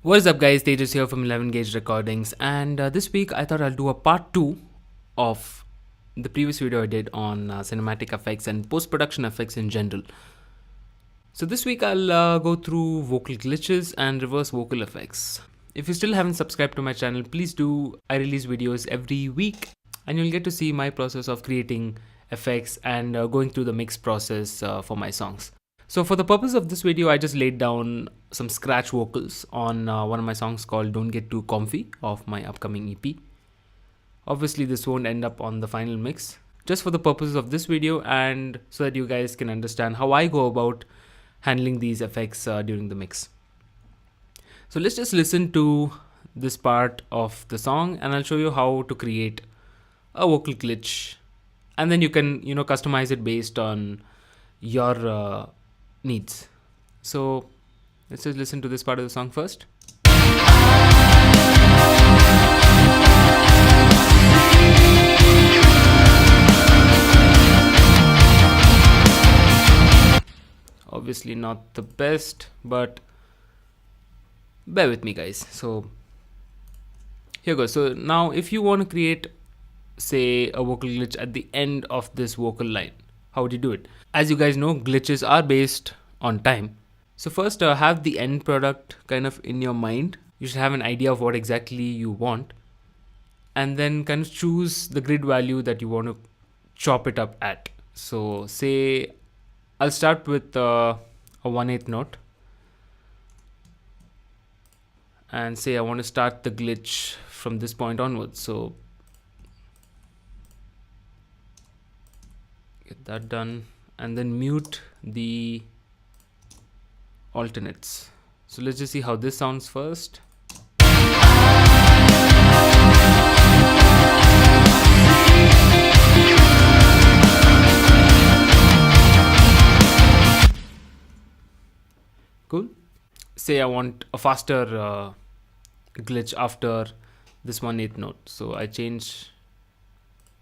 What is up, guys? Tejas here from 11 Gauge Recordings, and this week I thought I'll do a part 2 of the previous video I did on cinematic effects and post production effects in general. So, this week I'll go through vocal glitches and reverse vocal effects. If you still haven't subscribed to my channel, please do. I release videos every week, and you'll get to see my process of creating effects and going through the mix process for my songs. So for the purpose of this video, I just laid down some scratch vocals on one of my songs called Don't Get Too Comfy of my upcoming EP. Obviously this won't end up on the final mix, just for the purposes of this video and so that you guys can understand how I go about handling these effects during the mix. So let's just listen to this part of the song and I'll show you how to create a vocal glitch, and then you can customize it based on your needs. So let's just listen to this part of the song first. Obviously not the best, but bear with me, guys. So here goes. So now if you want to create, say, a vocal glitch at the end of this vocal line, how would you do it? As you guys know, glitches are based on time. So first, have the end product kind of in your mind. You should have an idea of what exactly you want, and then kind of choose the grid value that you want to chop it up at. So say I'll start with a 1/8 note, and say I want to start the glitch from this point onwards. So get that done, and then mute the alternates. So let's just see how this sounds first. Cool. Say I want a faster glitch after this 1/8 note, so I change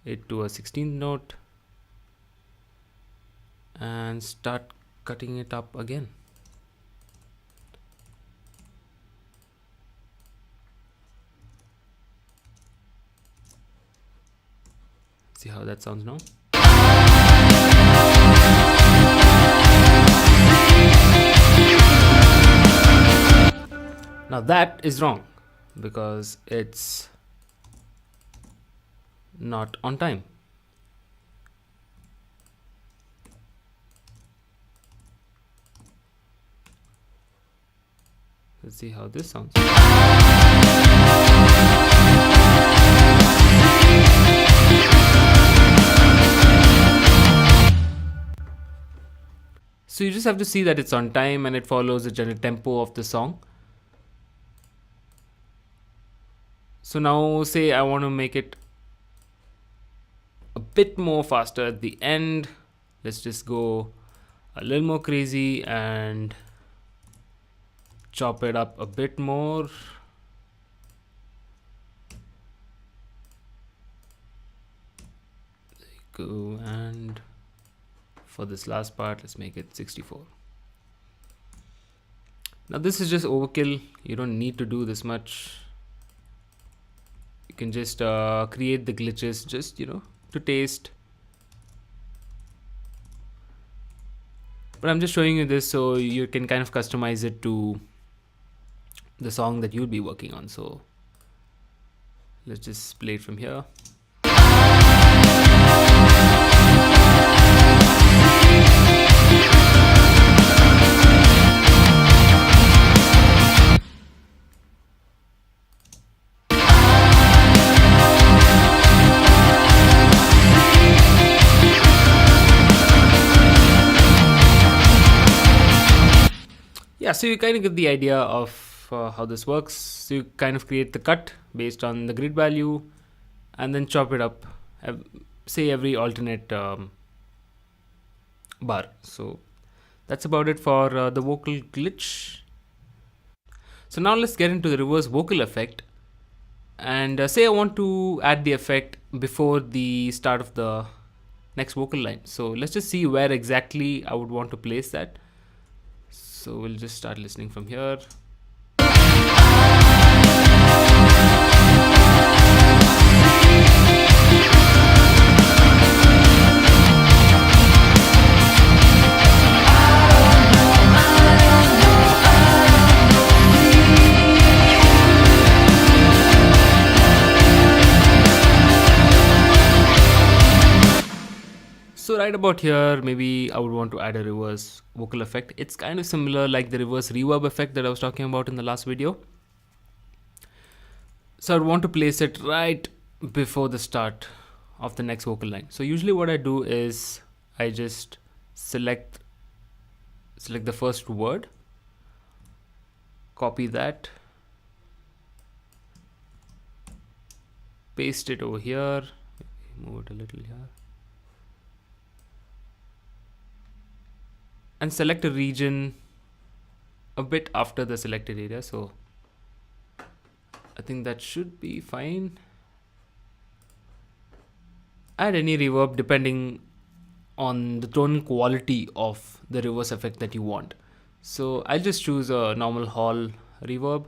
it to a 16th note and start cutting it up again. See how that sounds now. Now that is wrong because it's not on time. Let's see how this sounds. So you just have to see that it's on time and it follows the general tempo of the song. So now say I want to make it a bit more faster at the end. Let's just go a little more crazy and chop it up a bit more. There you go. And for this last part, let's make it 64. Now this is just overkill. You don't need to do this much. You can just create the glitches just to taste. But I'm just showing you this so you can kind of customize it to the song that you'll be working on. So let's just play it from here. Yeah, so you kind of get the idea of how this works. So you kind of create the cut based on the grid value and then chop it up, say every alternate bar. So that's about it for the vocal glitch. So now let's get into the reverse vocal effect, and say I want to add the effect before the start of the next vocal line. So let's just see where exactly I would want to place that. So we'll just start listening from here. right about here, maybe I would want to add a reverse vocal effect. It's kind of similar like the reverse reverb effect that I was talking about in the last video. So I'd want to place it right before the start of the next vocal line. So usually what I do is I just select the first word, copy that, paste it over here, move it a little here, and select a region a bit after the selected area. So I think that should be fine. Add any reverb depending on the tonal quality of the reverse effect that you want. So I'll just choose a normal hall reverb.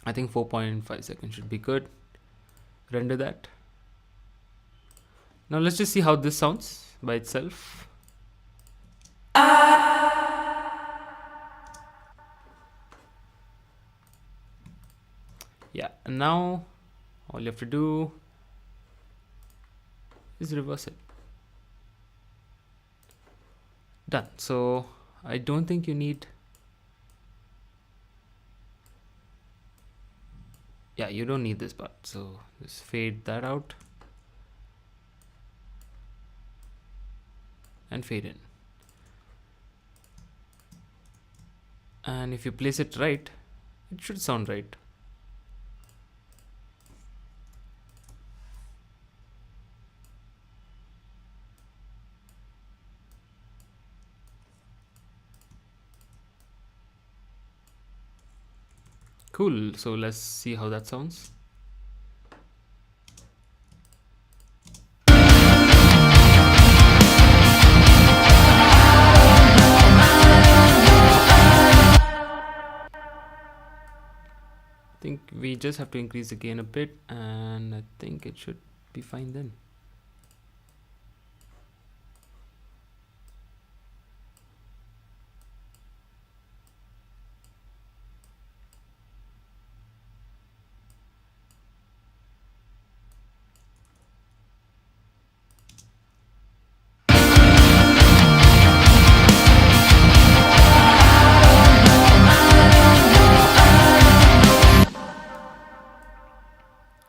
I think 4.5 seconds should be good. Render that. Now let's just see how this sounds by itself. Yeah, and now all you have to do is reverse it. Done. So I don't think you need, yeah, you don't need this part. So just fade that out and fade in. And if you place it right, it should sound right. Cool. So let's see how that sounds. I think we just have to increase the gain a bit, and I think it should be fine then.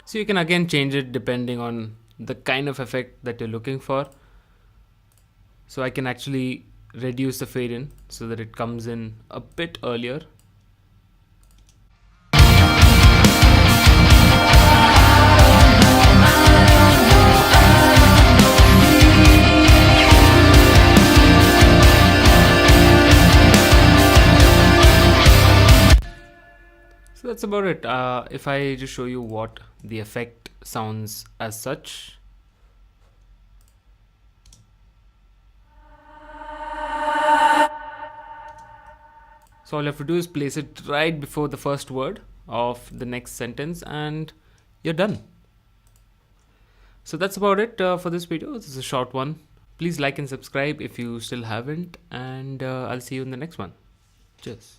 So you can again change it depending on the kind of effect that you're looking for. So I can actually reduce the fade in so that it comes in a bit earlier. So that's about it. If I just show you what the effect sounds as such. So all you have to do is place it right before the first word of the next sentence and you're done. So that's about it for this video. This is a short one. Please like and subscribe if you still haven't, and I'll see you in the next one. Cheers.